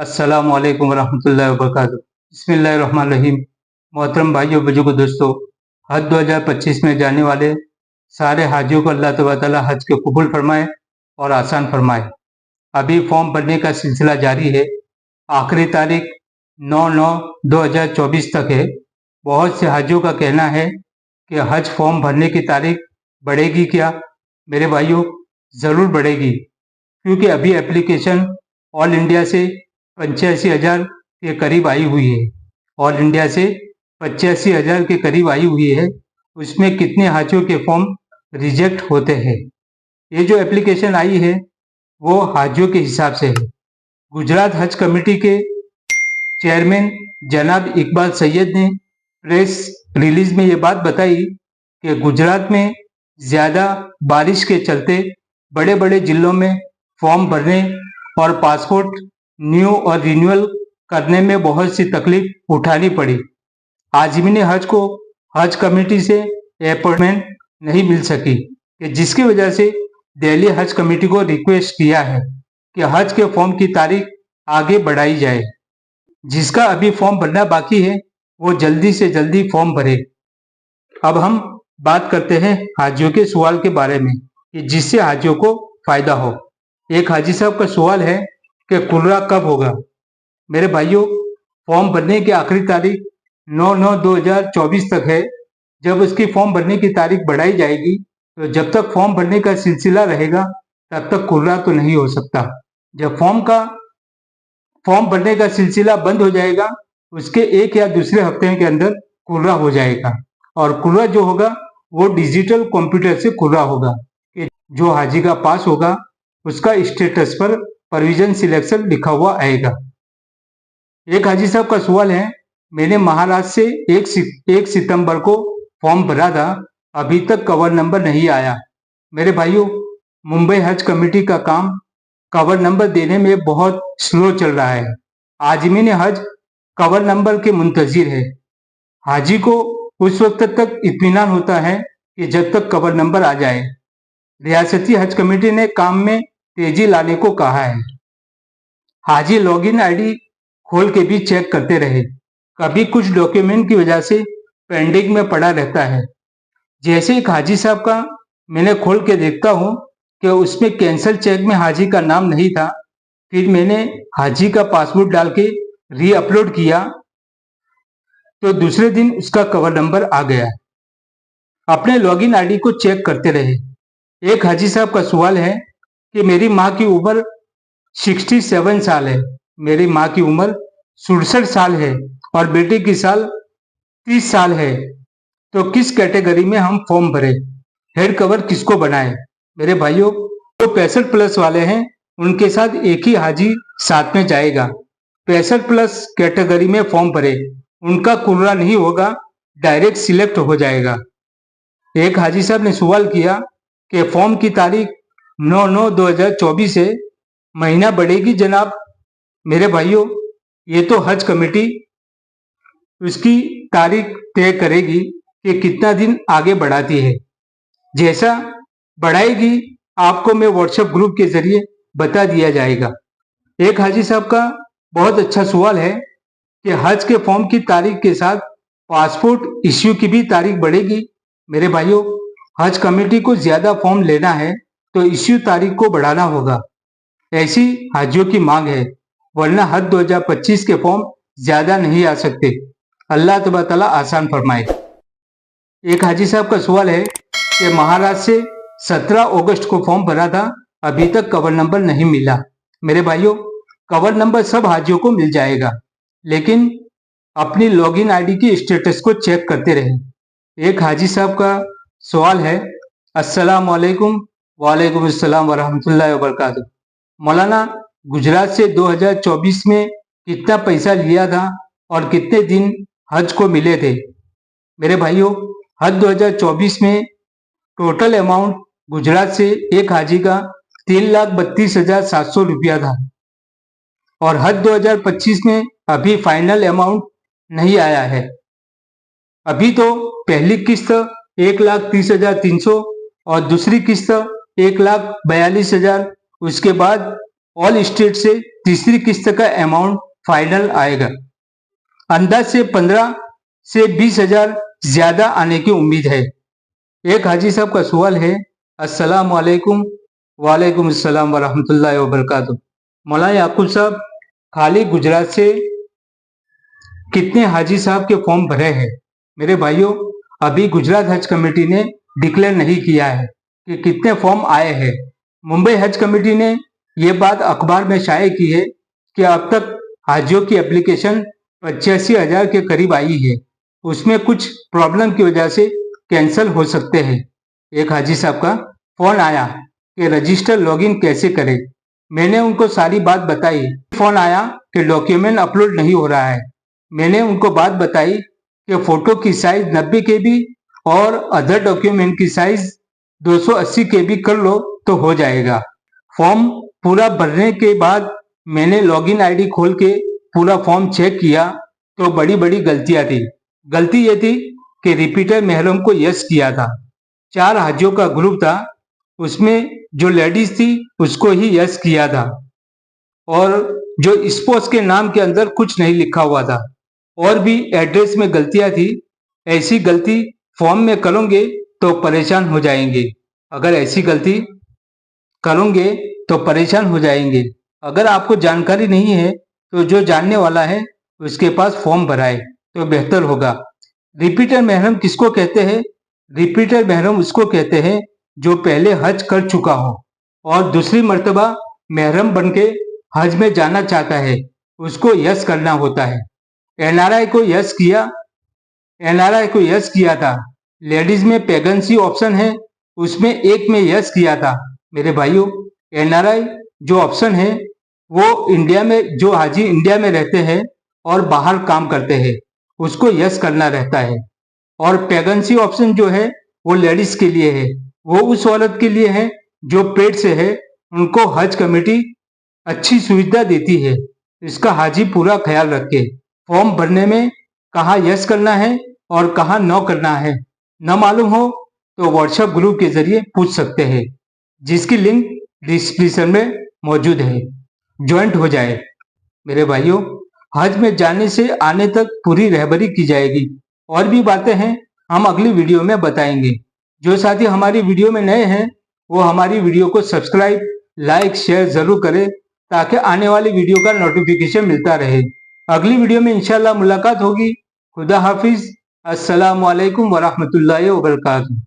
अस्सलामु अलैकुम वरहमतुल्लाहि वबरकातुहू। बिस्मिल्लाहिर्रहमानिर्रहीम। मोहतरम भाइयों बुजुर्गों दोस्तों, हज 2025 में जाने वाले सारे हाजियों को अल्लाह तबारक व तआला हज के कबूल फरमाए और आसान फरमाए। अभी फॉर्म भरने का सिलसिला जारी है। आखिरी तारीख 9/9/2024 तक है। बहुत से हाजियों का कहना है कि हज फॉर्म भरने की तारीख बढ़ेगी क्या? मेरे भाइयों, ज़रूर बढ़ेगी, क्योंकि अभी एप्लीकेशन ऑल इंडिया से 85,000 के करीब आई हुई है। ऑल इंडिया से 85,000 के करीब आई हुई है। उसमें कितने हाजियों के फॉर्म रिजेक्ट होते हैं? ये जो एप्लीकेशन आई है वो हाजियों के हिसाब से है। गुजरात हज कमेटी के चेयरमैन जनाब इकबाल सैयद ने प्रेस रिलीज में ये बात बताई कि गुजरात में ज़्यादा बारिश के चलते बड़े बड़े जिलों में फॉर्म भरने और पासपोर्ट न्यू और रिन्यूअल करने में बहुत सी तकलीफ उठानी पड़ी। आज़मीन हज को हज कमेटी से अपॉइंटमेंट नहीं मिल सकी, जिसकी वजह से दिल्ली हज कमेटी को रिक्वेस्ट किया है कि हज के फॉर्म की तारीख आगे बढ़ाई जाए। जिसका अभी फॉर्म भरना बाकी है वो जल्दी से जल्दी फॉर्म भरे। अब हम बात करते हैं हाजियों के सवाल के बारे में कि जिससे हाजियों को फायदा हो। एक हाजी साहब का सवाल है कि कुर्रा कब होगा? मेरे भाइयों, फॉर्म भरने की आखिरी तारीख 9/9/2024 तक है। जब उसकी फॉर्म भरने की तारीख बढ़ाई जाएगी तो जब तक फॉर्म भरने का सिलसिला रहेगा तब तक कुर्रा तो नहीं हो सकता। जब फॉर्म भरने का सिलसिला बंद हो जाएगा उसके एक या दूसरे हफ्ते के अंदर कुर्रा हो जाएगा, और कुर्रा जो होगा वो डिजिटल कंप्यूटर से कुर्रा होगा कि जो हाजी का पास होगा उसका स्टेटस पर प्रोविजन सिलेक्शन लिखा हुआ आएगा। एक हाजी साहब का सवाल है, मैंने महाराष्ट्र से 1 सितंबर को फॉर्म भरा था, अभी तक कवर नंबर नहीं आया। मेरे भाइयों, मुंबई हज कमेटी का काम कवर नंबर देने में बहुत स्लो चल रहा है। आज़मीन हज कवर नंबर के मुंतजिर है। हाजी को उस वक्त तक इत्मीनान होता है कि जब तक कवर नंबर आ जाए। रियासती हज कमेटी ने काम में तेजी लाने को कहा है। हाजी लॉगिन आईडी खोल के भी चेक करते रहे। कभी कुछ डॉक्यूमेंट की वजह से पेंडिंग में पड़ा रहता है। जैसे एक हाजी साहब का मैंने खोल के देखता हूँ कि उसमें कैंसल चेक में हाजी का नाम नहीं था। फिर मैंने हाजी का पासपोर्ट डाल के री अपलोड किया तो दूसरे दिन उसका कवर नंबर आ गया। अपने लॉगिन आईडी को चेक करते रहे। एक हाजी साहब का सवाल है कि मेरी माँ की उम्र 67 साल है। मेरी माँ की उम्र 67 साल है और बेटे की साल 30 साल है, तो किस कैटेगरी में हम फॉर्म भरें? हेड कवर किसको बनाए? मेरे भाइयों, जो 65 प्लस वाले हैं उनके साथ एक ही हाजी साथ में जाएगा। 65 प्लस कैटेगरी में फॉर्म भरे, उनका कुर्रा नहीं होगा, डायरेक्ट सिलेक्ट हो जाएगा। एक हाजी साहब ने सवाल किया कि फॉर्म की तारीख 9/9/2024 है, महीना बढ़ेगी जनाब? मेरे भाइयों, ये तो हज कमेटी उसकी तारीख तय करेगी कि कितना दिन आगे बढ़ाती है। जैसा बढ़ाएगी आपको मैं व्हाट्सएप ग्रुप के जरिए बता दिया जाएगा। एक हाजी साहब का बहुत अच्छा सवाल है कि हज के फॉर्म की तारीख के साथ पासपोर्ट इश्यू की भी तारीख बढ़ेगी। मेरे भाइयों, हज कमेटी को ज्यादा फॉर्म लेना है तो इश्यू तारीख को बढ़ाना होगा, ऐसी हाजियों की मांग है, वरना हज 2025 के फॉर्म ज्यादा नहीं आ सकते। अल्लाह तबारक तआला आसान फरमाए। एक हाजी साहब का सवाल है कि महाराष्ट्र से 17 अगस्त को फॉर्म भरा था, अभी तक कवर नंबर नहीं मिला। मेरे भाइयों, कवर नंबर सब हाजियों को मिल जाएगा, लेकिन अपनी लॉगिन आईडी की स्टेटस को चेक करते रहें। एक हाजी साहब का सवाल है, अस्सलाम वालेकुम। वालेकुम अस्सलाम वरहमतुल्लाहि वबरकातुहू। मौलाना, गुजरात से 2024 में कितना पैसा लिया था और कितने दिन हज को मिले थे? मेरे भाइयों, हज 2024 में टोटल अमाउंट गुजरात से एक हाजी का 3,32,700 रुपया था, और हज 2025 में अभी फाइनल अमाउंट नहीं आया है। अभी तो पहली किस्त 1,30,300 और दूसरी किस्त 1,42,000, उसके बाद ऑल स्टेट से तीसरी किस्त का अमाउंट फाइनल आएगा। अंदाज से 15 से 20 हजार ज्यादा आने की उम्मीद है। एक हाजी साहब का सवाल है, अस्सलाम वालेकुम। वालेकुम अस्सलाम वरहमतुल्लाहि वबरकातुहू। मौलाना याकूब साहब, खाली गुजरात से कितने हाजी साहब के फॉर्म भरे हैं? मेरे भाइयों, अभी गुजरात हज कमेटी ने डिक्लेयर नहीं किया है कि कितने फॉर्म आए हैं। मुंबई हज कमेटी ने यह बात अखबार में शाये की है कि अब तक हाजियों की एप्लीकेशन 85,000 के करीब आई है। उसमें कुछ प्रॉब्लम की वजह से कैंसिल हो सकते हैं। एक हाजी साहब का फोन आया कि रजिस्टर लॉगिन कैसे करें। मैंने उनको सारी बात बताई। फोन आया कि डॉक्यूमेंट अपलोड नहीं हो रहा है। मैंने उनको बात बताई कि फोटो की साइज 90 KB और अदर डॉक्यूमेंट की साइज 280 KB कर लो तो हो जाएगा। फॉर्म पूरा भरने के बाद मैंने लॉगिन आईडी खोल के पूरा फॉर्म चेक किया तो बड़ी बड़ी गलतियां थी। गलती ये थी कि रिपीटर महरम को यस किया था। 4 हाजियों का ग्रुप था, उसमें जो लेडीज थी उसको ही यस किया था और जो स्पोर्ट्स के नाम के अंदर कुछ नहीं लिखा हुआ था। और भी एड्रेस में गलतियां थी। ऐसी गलती फॉर्म में करोगे तो परेशान हो जाएंगे। अगर ऐसी गलती करोगे तो परेशान हो जाएंगे। अगर आपको जानकारी नहीं है तो जो जानने वाला है उसके पास फॉर्म भराए तो बेहतर होगा। रिपीटर महरम किसको कहते हैं? रिपीटर महरम उसको कहते हैं जो पहले हज कर चुका हो और दूसरी मर्तबा महरम बनके हज में जाना चाहता है, उसको यस करना होता है। एनआरआई को यस किया था। लेडीज में प्रेगनेंसी ऑप्शन है, उसमें एक में यस किया था। मेरे भाइयों, एनआरआई जो ऑप्शन है वो इंडिया में, जो हाजी इंडिया में रहते हैं और बाहर काम करते हैं, उसको यस करना रहता है। और प्रेगनेंसी ऑप्शन जो है वो लेडीज के लिए है। वो उस औरत के लिए है जो पेट से है। उनको हज कमेटी अच्छी सुविधा देती है। इसका हाजी पूरा ख्याल रखे। फॉर्म भरने में कहाँ यस करना है और कहाँ नो करना है न मालूम हो तो व्हाट्सएप ग्रुप के जरिए पूछ सकते हैं, जिसकी लिंक डिस्क्रिप्शन में मौजूद है। ज्वाइंट हो जाए। मेरे भाइयों, हज में जाने से आने तक पूरी रहबरी की जाएगी। और भी बातें हैं, हम अगली वीडियो में बताएंगे। जो साथी हमारी वीडियो में नए हैं वो हमारी वीडियो को सब्सक्राइब, लाइक, शेयर जरूर करें ताकि आने वाली वीडियो का नोटिफिकेशन मिलता रहे। अगली वीडियो में इंशाल्लाह मुलाकात होगी। खुदा हाफिज। अस्सलाम वालेकुम वरहमतुल्लाहि वबरकातुहू।